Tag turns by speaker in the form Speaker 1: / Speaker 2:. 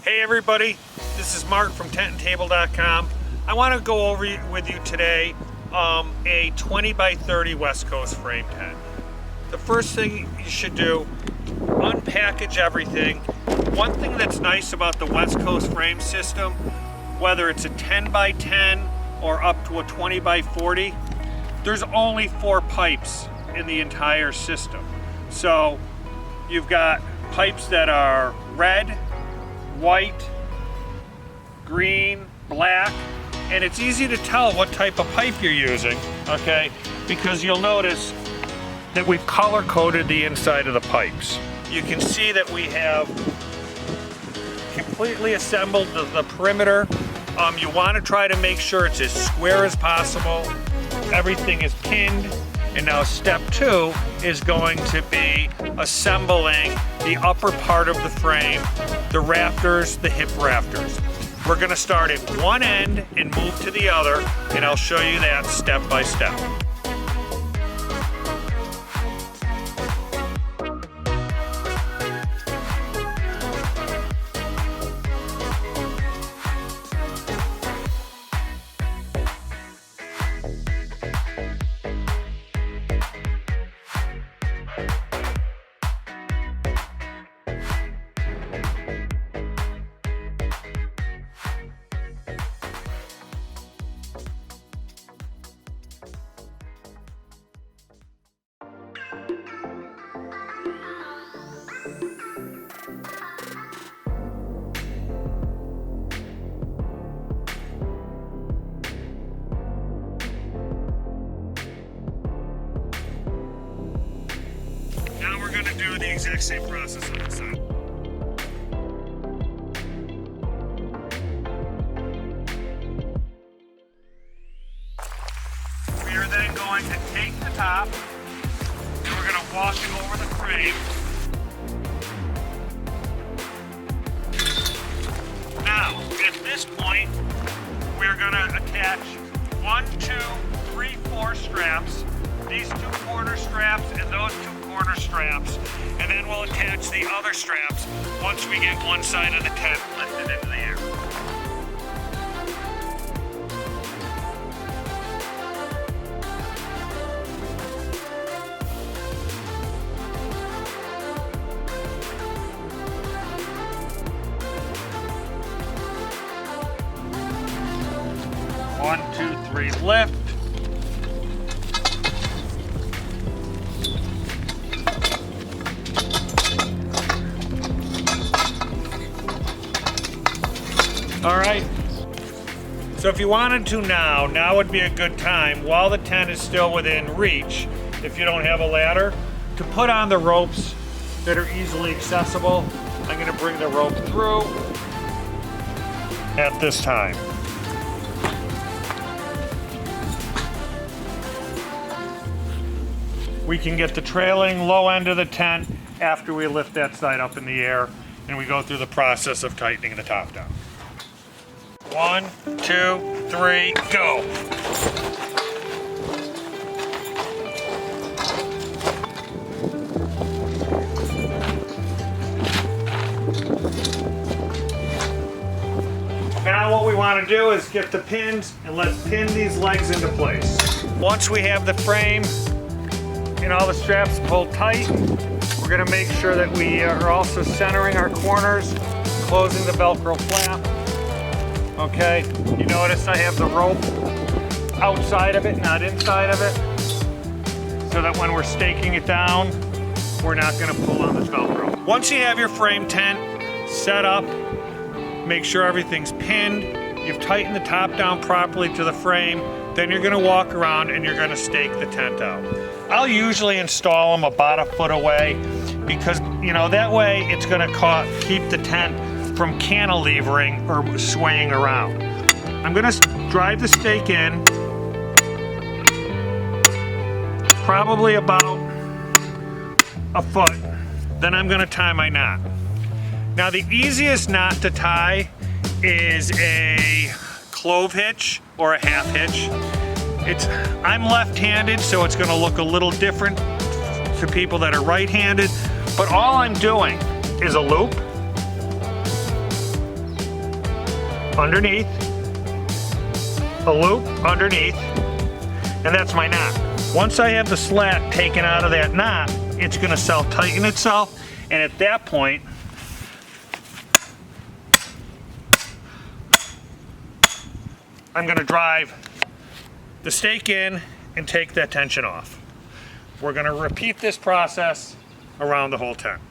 Speaker 1: Hey everybody, this is Mark from tentandtable.com. I want to go over with you today a 20 by 30 West Coast frame tent. The first thing you should do, unpackage everything. One thing that's nice about the West Coast frame system, whether it's a 10 by 10 or up to a 20 by 40, there's only 4 pipes in the entire system. So you've got pipes that are red, white, green, black, and it's easy to tell what type of pipe you're using, okay? Because you'll notice that we've color coded the inside of the pipes. You can see that we have completely assembled the perimeter. You want to try to make sure it's as square as possible. Everything is pinned. And now step 2 is going to be assembling the upper part of the frame, the rafters, the hip rafters. We're going to start at one end and move to the other, and I'll show you that step by step. Now we're going to do the exact same process on the side. We are then going to take the top and we're going to walk it over the frame. Now, at this point, we're going to attach 1, 2, 3, 4 straps. These 2 corner straps and those 2 corner straps, and then we'll attach the other straps once we get one side of the tent lifted into the air. One, 2, 3, lift. All right, so if you wanted to now would be a good time, while the tent is still within reach, if you don't have a ladder, to put on the ropes that are easily accessible. I'm gonna bring the rope through at this time. We can get the trailing low end of the tent after we lift that side up in the air and we go through the process of tightening the top down. 1, 2, 3, go. Now what we want to do is get the pins and let's pin these legs into place. Once we have the frame and all the straps pulled tight, we're going to make sure that we are also centering our corners, closing the Velcro flap. Okay, you notice I have the rope outside of it, not inside of it, so that when we're staking it down, we're not going to pull on this Velcro. Once you have your frame tent set up, make sure everything's pinned, you've tightened the top down properly to the frame, then you're going to walk around and you're going to stake the tent out. I'll usually install them about 1 foot away because, you know, that way it's going to keep the tent from cantilevering or swaying around. I'm going to drive the stake in probably about 1 foot. Then I'm going to tie my knot. Now the easiest knot to tie is a clove hitch or a half hitch. I'm left-handed, so it's going to look a little different to people that are right-handed, but all I'm doing is a loop, underneath, a loop underneath, and that's my knot. Once I have the slat taken out of that knot, it's gonna self-tighten itself, and at that point, I'm gonna drive the stake in and take that tension off. We're gonna repeat this process around the whole tent.